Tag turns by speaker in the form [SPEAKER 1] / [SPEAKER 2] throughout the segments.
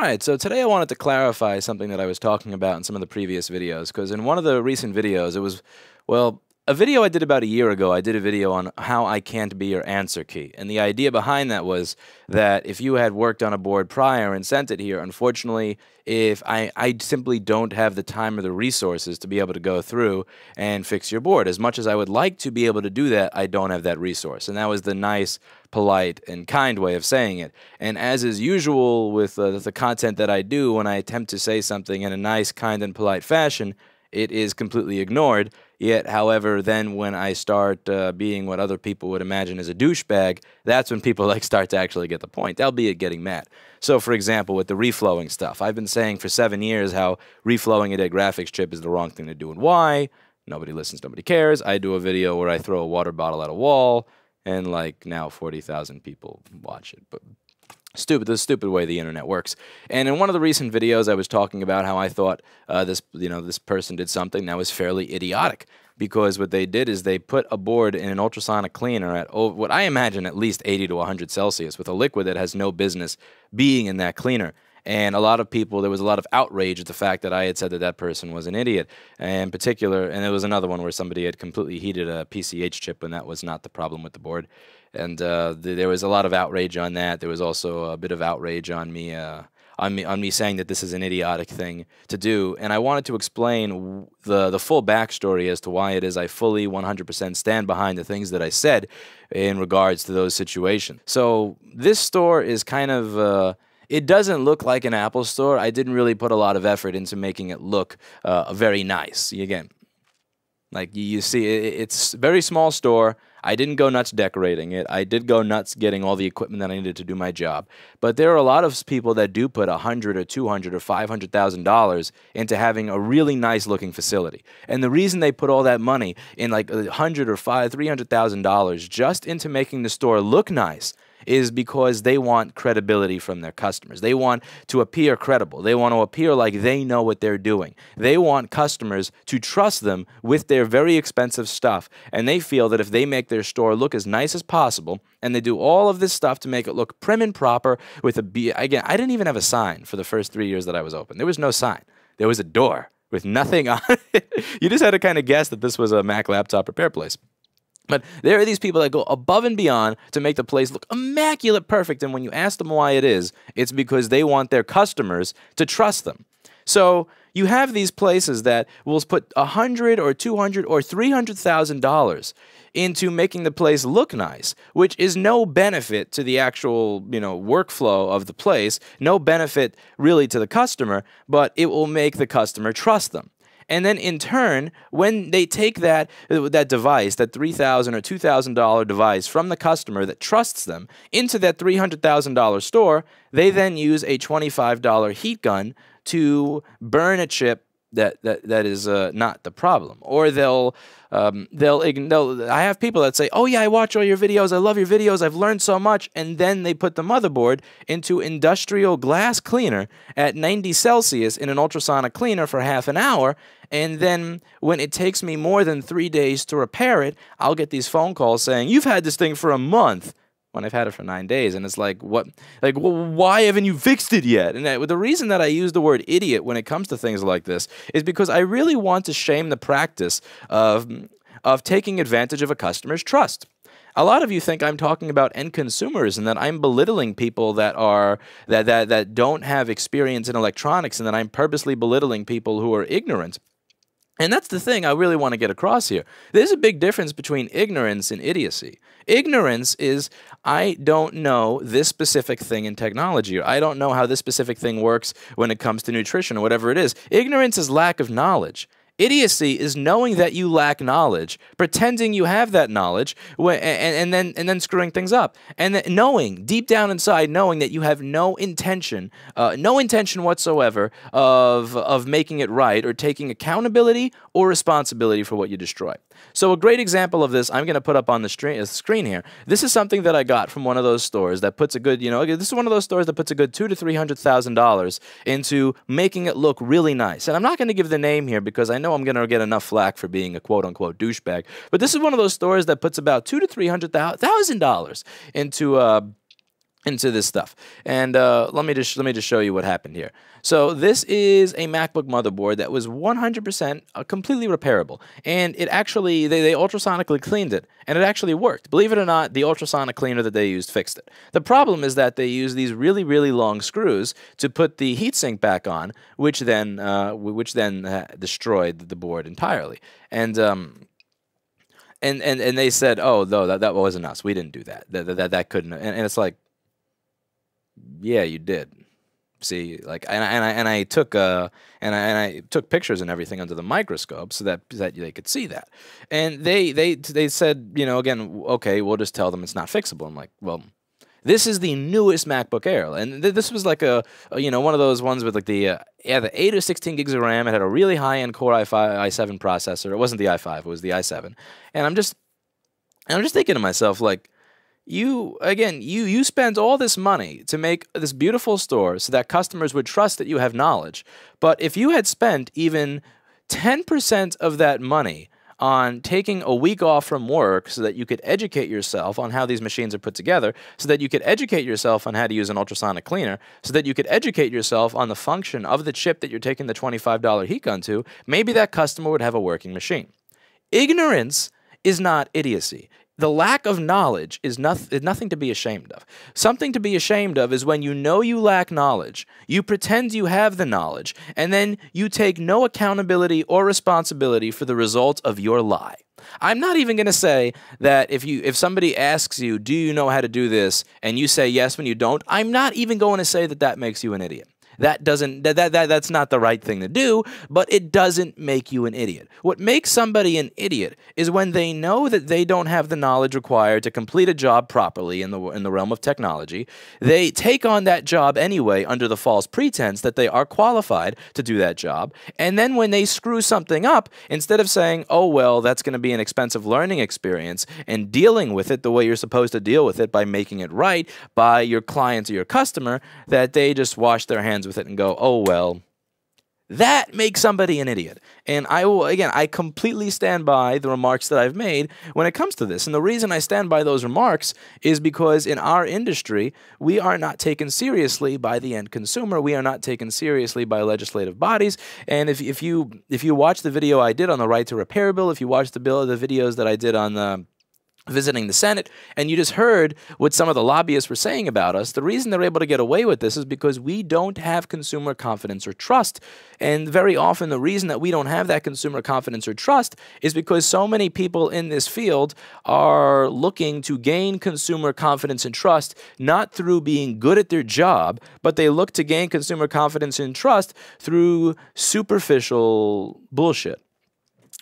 [SPEAKER 1] Alright, so today I wanted to clarify something that I was talking about in some of the previous videos, because in one of the recent videos, it was, well, a video I did about a year ago, I did a video on how I can't be your answer key. And the idea behind that was that if you had worked on a board prior and sent it here, unfortunately, if I simply don't have the time or the resources to be able to go through and fix your board. As much as I would like to be able to do that, I don't have that resource. And that was the nice, polite, and kind way of saying it. And as is usual with the content that I do, when I attempt to say something in a nice, kind, and polite fashion, it is completely ignored. Yet, however, then when I start being what other people would imagine as a douchebag, that's when people start to actually get the point, albeit getting mad. So, for example, with the reflowing stuff, I've been saying for 7 years how reflowing a graphics chip is the wrong thing to do and why. Nobody listens, nobody cares. I do a video where I throw a water bottle at a wall, and now 40,000 people watch it. But the stupid way the internet works. And in one of the recent videos, I was talking about how I thought this person did something that was fairly idiotic, because what they did is they put a board in an ultrasonic cleaner at what I imagine at least 80 to 100 Celsius with a liquid that has no business being in that cleaner. And a lot of people, there was a lot of outrage at the fact that I had said that that person was an idiot. And in particular, and there was another one where somebody had completely heated a PCH chip when that was not the problem with the board. And there was a lot of outrage on that. There was also a bit of outrage on me saying that this is an idiotic thing to do. And I wanted to explain the full backstory as to why it is I fully 100% stand behind the things that I said in regards to those situations. So this store is kind of... it doesn't look like an Apple store. I didn't really put a lot of effort into making it look very nice. Again, you see, it's a very small store. I didn't go nuts decorating it. I did go nuts getting all the equipment that I needed to do my job. But there are a lot of people that do put $100,000 or $200,000 or $500,000 into having a really nice looking facility. And the reason they put all that money in $100,000 or $300,000 just into making the store look nice is because they want credibility from their customers. They want to appear credible. They want to appear like they know what they're doing. They want customers to trust them with their very expensive stuff. And they feel that if they make their store look as nice as possible, and they do all of this stuff to make it look prim and proper with again, I didn't even have a sign for the first 3 years that I was open. There was no sign. There was a door with nothing on it. You just had to kind of guess that this was a Mac laptop repair place. But there are these people that go above and beyond to make the place look immaculate perfect, and when you ask them why it is, it's because they want their customers to trust them. So you have these places that will put $100,000 or $200,000 or $300,000 into making the place look nice, which is no benefit to the actual, workflow of the place, no benefit really to the customer, but it will make the customer trust them. And then in turn, when they take that device, that $3,000 or $2,000 device from the customer that trusts them into that $300,000 store, they then use a $25 heat gun to burn a chip that is not the problem. Or I have people that say, oh yeah, I watch all your videos, I love your videos, I've learned so much, and then they put the motherboard into industrial glass cleaner at 90 Celsius in an ultrasonic cleaner for half an hour, and then when it takes me more than 3 days to repair it, I'll get these phone calls saying, you've had this thing for a month, when I've had it for 9 days, and it's well, why haven't you fixed it yet? And the reason that I use the word idiot when it comes to things like this is because I really want to shame the practice of taking advantage of a customer's trust. A lot of you think I'm talking about end consumers and that I'm belittling people that don't have experience in electronics, and that I'm purposely belittling people who are ignorant. And that's the thing I really want to get across here. There's a big difference between ignorance and idiocy. Ignorance is, I don't know this specific thing in technology, or I don't know how this specific thing works when it comes to nutrition, or whatever it is. Ignorance is lack of knowledge. Idiocy is knowing that you lack knowledge, pretending you have that knowledge, and then screwing things up, and then knowing deep down inside, knowing that you have no intention whatsoever of making it right or taking accountability or responsibility for what you destroy. So a great example of this, I'm going to put up on the screen here. This is something that I got from one of those stores that puts a good, this is one of those stores that puts a good $200,000 to $300,000 into making it look really nice. And I'm not going to give the name here because I know I'm going to get enough flack for being a quote-unquote douchebag. But this is one of those stores that puts about $200,000 to $300,000 into into this stuff. And let me just show you what happened here. So this is a MacBook motherboard that was 100% completely repairable, and it actually they ultrasonically cleaned it, and it actually worked. Believe it or not, the ultrasonic cleaner that they used fixed it. The problem is that they used these really long screws to put the heatsink back on, which then destroyed the board entirely. And they said, oh no, that wasn't us. We didn't do that. That couldn't. And it's like, yeah, you did. See, like, and I took pictures and everything under the microscope so that they could see that. And they said, you know, again, okay, we'll just tell them it's not fixable. I'm like, well, this is the newest MacBook Air, and this was like a you know, one of those ones with like the 8 or 16 gigs of RAM. It had a really high-end Core i7 processor. It wasn't the i5, it was the i7. And I'm just thinking to myself, like, you spend all this money to make this beautiful store so that customers would trust that you have knowledge. But if you had spent even 10% of that money on taking a week off from work so that you could educate yourself on how these machines are put together, so that you could educate yourself on how to use an ultrasonic cleaner, so that you could educate yourself on the function of the chip that you're taking the $25 heat gun to, maybe that customer would have a working machine. Ignorance is not idiocy. The lack of knowledge is nothing to be ashamed of. Something to be ashamed of is when you know you lack knowledge, you pretend you have the knowledge, and then you take no accountability or responsibility for the result of your lie. I'm not even going to say that if somebody asks you, do you know how to do this, and you say yes when you don't, I'm not even going to say that that makes you an idiot. That's not the right thing to do, but it doesn't make you an idiot. What makes somebody an idiot is when they know that they don't have the knowledge required to complete a job properly in the realm of technology. They take on that job anyway under the false pretense that they are qualified to do that job. And then when they screw something up, instead of saying, oh, well, that's going to be an expensive learning experience, and dealing with it the way you're supposed to deal with it by making it right by your client or your customer, that they just wash their hands with it and go, oh, well, that makes somebody an idiot. And I completely stand by the remarks that I've made when it comes to this. And the reason I stand by those remarks is because in our industry, we are not taken seriously by the end consumer. We are not taken seriously by legislative bodies. And if you watch the video I did on the right to repair bill, if you watch the videos that I did on visiting the Senate, and you just heard what some of the lobbyists were saying about us, the reason they're able to get away with this is because we don't have consumer confidence or trust. And very often the reason that we don't have that consumer confidence or trust is because so many people in this field are looking to gain consumer confidence and trust not through being good at their job, but they look to gain consumer confidence and trust through superficial bullshit,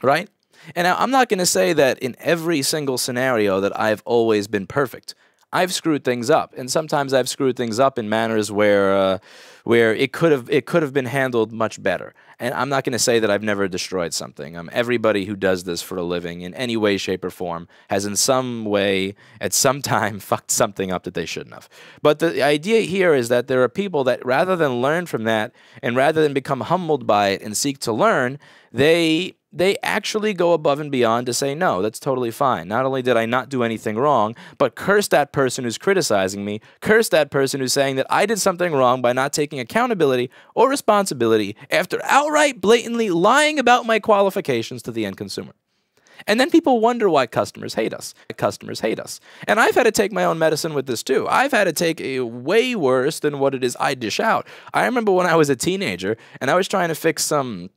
[SPEAKER 1] right? And I'm not going to say that in every single scenario that I've always been perfect. I've screwed things up, and sometimes I've screwed things up in manners where it could have been handled much better. And I'm not going to say that I've never destroyed something. Everybody who does this for a living in any way, shape, or form has in some way, at some time, fucked something up that they shouldn't have. But the idea here is that there are people that rather than learn from that, and rather than become humbled by it and seek to learn, they actually go above and beyond to say, no, that's totally fine. Not only did I not do anything wrong, but curse that person who's criticizing me, curse that person who's saying that I did something wrong by not taking accountability or responsibility after outright blatantly lying about my qualifications to the end consumer. And then people wonder why customers hate us. Customers hate us. And I've had to take my own medicine with this too. I've had to take a way worse than what it is I dish out. I remember when I was a teenager and I was trying to fix some,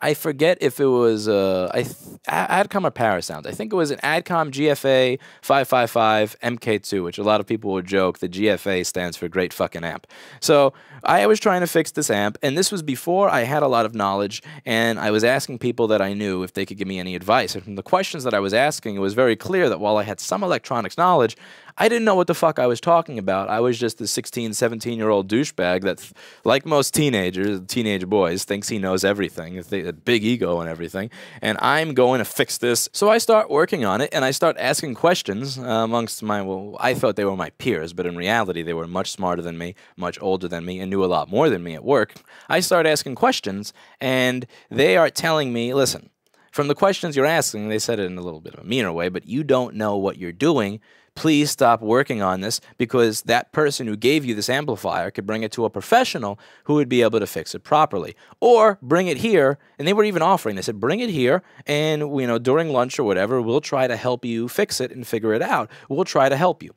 [SPEAKER 1] I forget if it was Adcom or Parasound. I think it was an Adcom GFA 555 MK2, which a lot of people would joke the GFA stands for great fucking amp. So I was trying to fix this amp, and this was before I had a lot of knowledge, and I was asking people that I knew if they could give me any advice. And from the questions that I was asking, it was very clear that while I had some electronics knowledge, I didn't know what the fuck I was talking about. I was just a 16, 17-year-old douchebag that, like most teenage boys, thinks he knows everything, a big ego and everything, and I'm going to fix this. So I start working on it, and I start asking questions amongst well, I thought they were my peers, but in reality, they were much smarter than me, much older than me, and knew a lot more than me at work. I start asking questions, and they are telling me, listen, from the questions you're asking, they said it in a little bit of a meaner way, but you don't know what you're doing please stop working on this because that person who gave you this amplifier could bring it to a professional who would be able to fix it properly. Or bring it here, and they were even offering, they said, bring it here, and during lunch or whatever, we'll try to help you fix it and figure it out. We'll try to help you.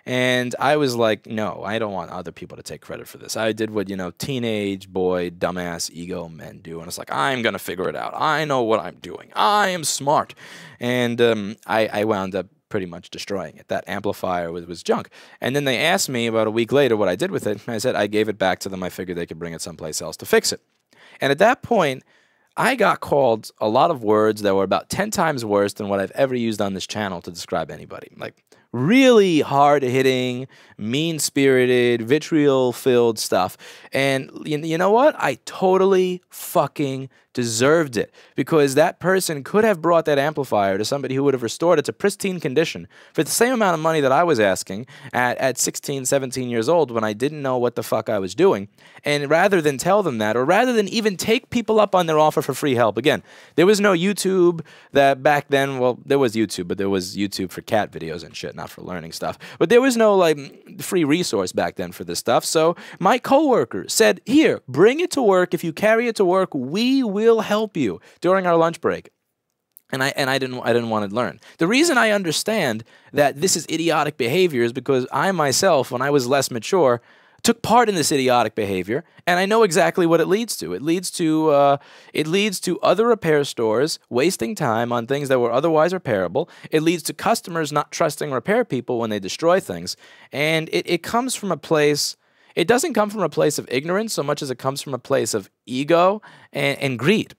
[SPEAKER 1] And I was like, no, I don't want other people to take credit for this. I did what, teenage boy, dumbass ego men do. And it's like, I'm going to figure it out. I know what I'm doing. I am smart. And I wound up pretty much destroying it. That amplifier was junk. And then they asked me about a week later what I did with it. And I said, I gave it back to them. I figured they could bring it someplace else to fix it. And at that point, I got called a lot of words that were about 10 times worse than what I've ever used on this channel to describe anybody. Like, really hard-hitting, mean-spirited, vitriol-filled stuff. And you know what? I totally fucking deserved it, because that person could have brought that amplifier to somebody who would have restored it to pristine condition for the same amount of money that I was asking at 16, 17 years old when I didn't know what the fuck I was doing. And rather than tell them that, or rather than even take people up on their offer for free help, again, there was no YouTube that back then, well, there was YouTube, but there was YouTube for cat videos and shit, not for learning stuff. But there was no free resource back then for this stuff. So my coworker said, here, bring it to work. If you carry it to work, we will help you during our lunch break. And I didn't want to learn. The reason I understand that this is idiotic behavior is because I myself, when I was less mature, took part in this idiotic behavior, and I know exactly what it leads to. It leads to other repair stores wasting time on things that were otherwise repairable. It leads to customers not trusting repair people when they destroy things. And it comes from a place, it doesn't come from a place of ignorance so much as it comes from a place of ego and greed.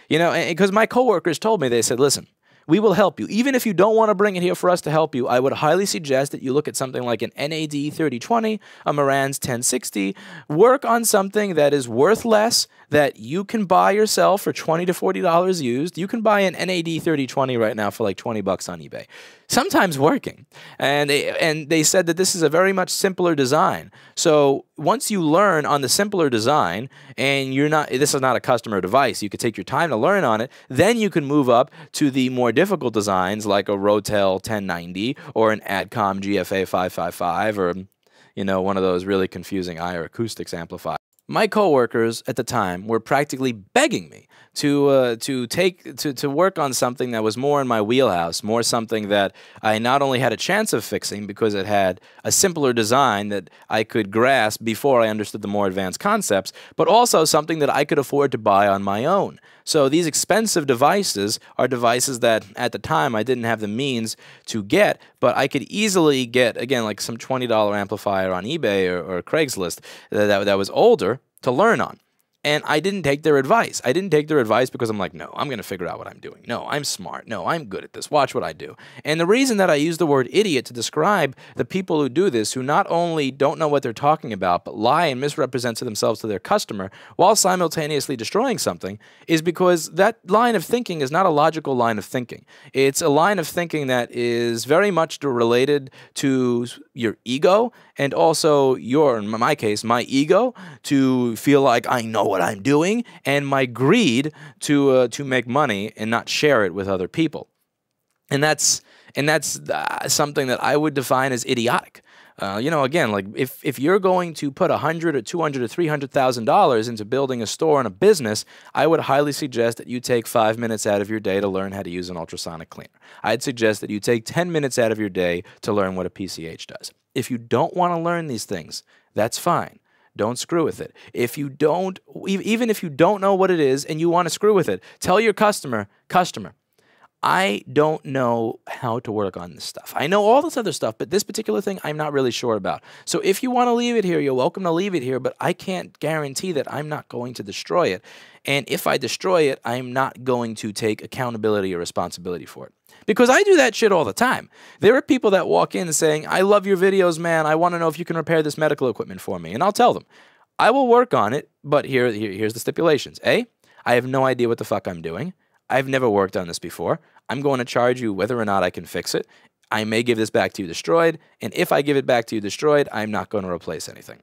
[SPEAKER 1] Because my coworkers told me, they said, listen, we will help you. Even if you don't want to bring it here for us to help you, I would highly suggest that you look at something like an NAD 3020, a Marantz 1060. Work on something that is worth less, that you can buy yourself for $20 to $40 used. You can buy an NAD 3020 right now for like 20 bucks on eBay. Sometimes working. And they said that this is a very much simpler design. So once you learn on the simpler design, and this is not a customer device, you could take your time to learn on it, then you can move up to the more difficult designs like a Rotel 1090 or an Adcom GFA 555 or, one of those really confusing IR acoustics amplifiers. My coworkers at the time were practically begging me to work on something that was more in my wheelhouse, more something that I not only had a chance of fixing because it had a simpler design that I could grasp before I understood the more advanced concepts, but also something that I could afford to buy on my own. So these expensive devices are devices that at the time I didn't have the means to get, but I could easily get, again, like some $20 amplifier on eBay or Craigslist that was older to learn on. And I didn't take their advice. I didn't take their advice because I'm like, no, I'm going to figure out what I'm doing. No, I'm smart. No, I'm good at this. Watch what I do. And the reason that I use the word idiot to describe the people who do this, who not only don't know what they're talking about, but lie and misrepresent to themselves to their customer while simultaneously destroying something, is because that line of thinking is not a logical line of thinking. It's a line of thinking that is very much related to your ego and also in my case, my ego to feel like I know what I'm doing, and my greed to make money and not share it with other people. And that's something that I would define as idiotic. Again, like if you're going to put $100,000 or $200,000 or $300,000 into building a store and a business, I would highly suggest that you take 5 minutes out of your day to learn how to use an ultrasonic cleaner. I'd suggest that you take 10 minutes out of your day to learn what a PCH does. If you don't want to learn these things, that's fine. Don't screw with it. Even if you don't know what it is and you want to screw with it, tell your customer, I don't know how to work on this stuff. I know all this other stuff, but this particular thing I'm not really sure about. So if you want to leave it here, you're welcome to leave it here, but I can't guarantee that I'm not going to destroy it. And if I destroy it, I'm not going to take accountability or responsibility for it. Because I do that shit all the time. There are people that walk in saying, I love your videos, man. I want to know if you can repair this medical equipment for me. And I'll tell them, I will work on it, but here's the stipulations. A, I have no idea what the fuck I'm doing. I've never worked on this before. I'm going to charge you whether or not I can fix it. I may give this back to you destroyed, and if I give it back to you destroyed, I'm not going to replace anything.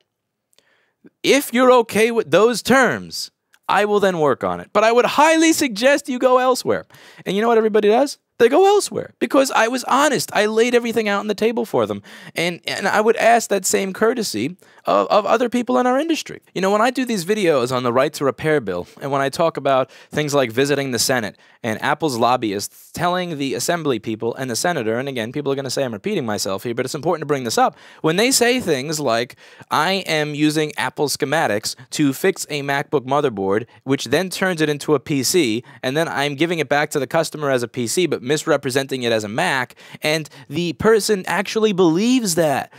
[SPEAKER 1] If you're okay with those terms, I will then work on it. But I would highly suggest you go elsewhere. And you know what everybody does? They go elsewhere because I was honest. I laid everything out on the table for them. And I would ask that same courtesy of other people in our industry. You know, when I do these videos on the right to repair bill, and when I talk about things like visiting the Senate and Apple's lobbyists telling the assembly people and the senator, and again, people are going to say I'm repeating myself here, but it's important to bring this up. When they say things like, I am using Apple schematics to fix a MacBook motherboard, which then turns it into a PC, and then I'm giving it back to the customer as a PC, but misrepresenting it as a Mac, and the person actually believes that.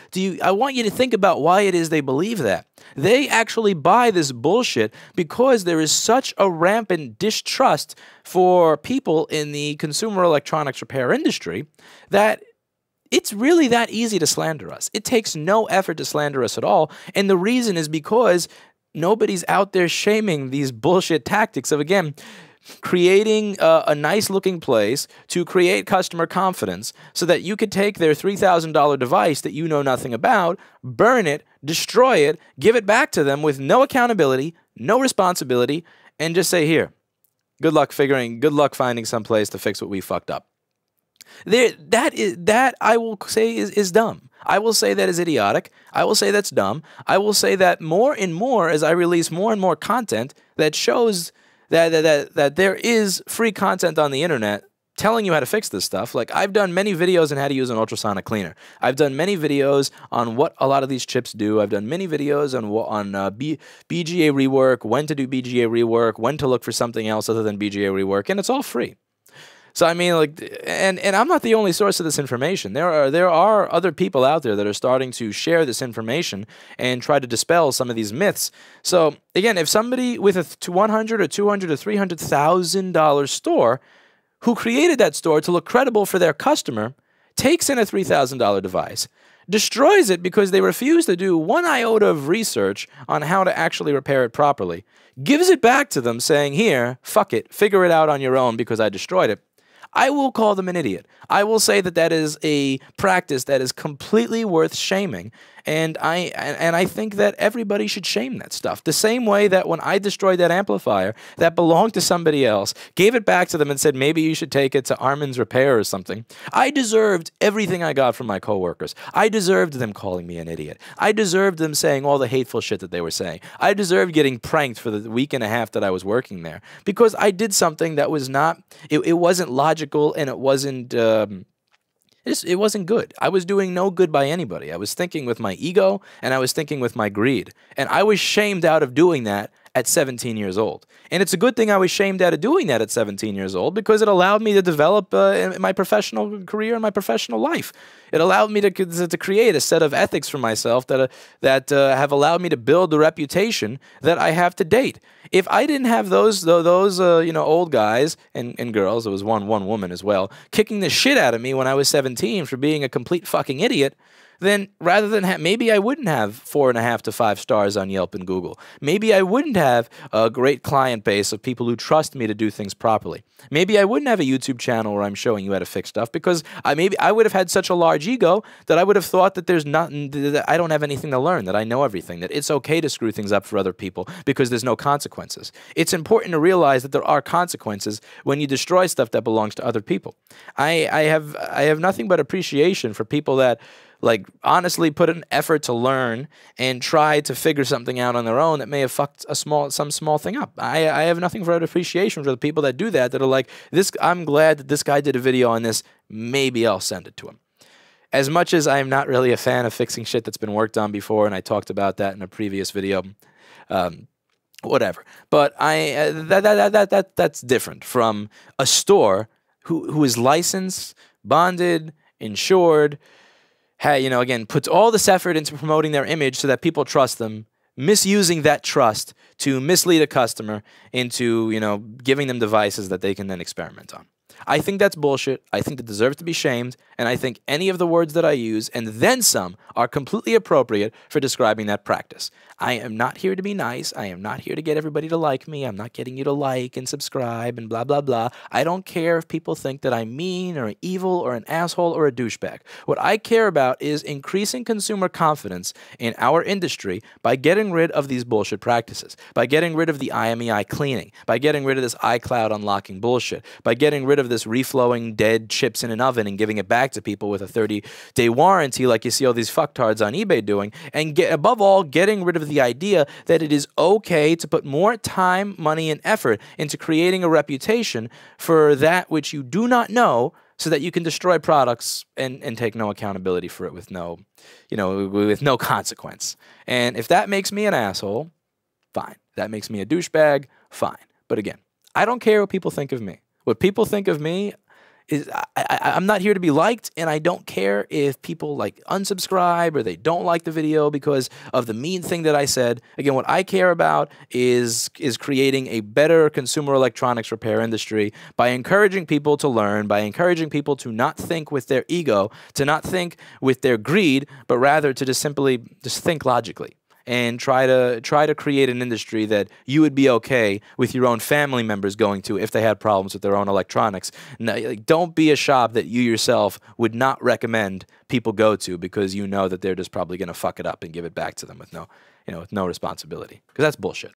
[SPEAKER 1] I want you to think about why it is they believe that. They actually buy this bullshit because there is such a rampant distrust for people in the consumer electronics repair industry that it's really that easy to slander us. It takes no effort to slander us at all, and the reason is because nobody's out there shaming these bullshit tactics of, again, creating a nice-looking place to create customer confidence so that you could take their $3,000 device that you know nothing about, burn it, destroy it, give it back to them with no accountability, no responsibility, and just say, here, good luck finding some place to fix what we fucked up. That I will say is dumb. I will say that is idiotic. I will say that's dumb. I will say that more and more as I release more and more content that shows that there is free content on the internet telling you how to fix this stuff. Like, I've done many videos on how to use an ultrasonic cleaner. I've done many videos on what a lot of these chips do. I've done many videos on BGA rework, when to do BGA rework, when to look for something else other than BGA rework, and it's all free. So I mean, like, and I'm not the only source of this information. There are other people out there that are starting to share this information and try to dispel some of these myths. So again, if somebody with a $100 or $200 or $300,000 store who created that store to look credible for their customer takes in a $3,000 device, destroys it because they refuse to do one iota of research on how to actually repair it properly, gives it back to them saying, here, fuck it, figure it out on your own because I destroyed it, I will call them an idiot. I will say that that is a practice that is completely worth shaming, and I think that everybody should shame that stuff. The same way that when I destroyed that amplifier that belonged to somebody else, gave it back to them and said, maybe you should take it to Armin's Repair or something, I deserved everything I got from my coworkers. I deserved them calling me an idiot. I deserved them saying all the hateful shit that they were saying. I deserved getting pranked for the week and a half that I was working there because I did something that was not, it wasn't logical, and it wasn't good. I was doing no good by anybody. I was thinking with my ego, and I was thinking with my greed. And I was shamed out of doing that at 17 years old. And it's a good thing I was shamed out of doing that at 17 years old because it allowed me to develop in my professional career and my professional life. It allowed me to create a set of ethics for myself that have allowed me to build the reputation that I have to date. If I didn't have those old guys and girls, there was one woman as well, kicking the shit out of me when I was 17 for being a complete fucking idiot, then rather than maybe I wouldn't have 4.5 to 5 stars on Yelp and Google. Maybe I wouldn't have a great client base of people who trust me to do things properly. Maybe I wouldn't have a YouTube channel where I'm showing you how to fix stuff because maybe I would have had such a large ego that I would have thought that there's nothing, that I don't have anything to learn, that I know everything, that it's okay to screw things up for other people because there's no consequences. It's important to realize that there are consequences when you destroy stuff that belongs to other people. I have nothing but appreciation for people that like honestly put an effort to learn and try to figure something out on their own that may have fucked some small thing up. I have nothing but appreciation for the people that do that are like, I'm glad that this guy did a video on this, maybe I'll send it to him. As much as I'm not really a fan of fixing shit that's been worked on before, and I talked about that in a previous video, whatever. But that's different from a store who is licensed, bonded, insured, again, puts all this effort into promoting their image so that people trust them, misusing that trust to mislead a customer into, giving them devices that they can then experiment on. I think that's bullshit. I think it deserves to be shamed, And I think any of the words that I use, and then some, are completely appropriate for describing that practice. I am not here to be nice. I am not here to get everybody to like me. I'm not getting you to like and subscribe and blah, blah, blah. I don't care if people think that I'm mean or evil or an asshole or a douchebag. What I care about is increasing consumer confidence in our industry by getting rid of these bullshit practices, by getting rid of the IMEI cleaning, by getting rid of this iCloud unlocking bullshit, by getting rid of this reflowing dead chips in an oven and giving it back to people with a 30-day warranty like you see all these fucktards on eBay doing, and above all, getting rid of the idea that it is okay to put more time, money, and effort into creating a reputation for that which you do not know so that you can destroy products and take no accountability for it with no, with no consequence. And if that makes me an asshole, fine. If that makes me a douchebag, fine. But again, I don't care what people think of me. What people think of me is I'm not here to be liked, and I don't care if people like unsubscribe or they don't like the video because of the mean thing that I said. Again, what I care about is creating a better consumer electronics repair industry by encouraging people to learn, by encouraging people to not think with their ego, to not think with their greed, but rather to just simply think logically. And try to create an industry that you would be okay with your own family members going to if they had problems with their own electronics. No, like, don't be a shop that you yourself would not recommend people go to because you know that they're just probably going to fuck it up and give it back to them with no responsibility, because that's bullshit.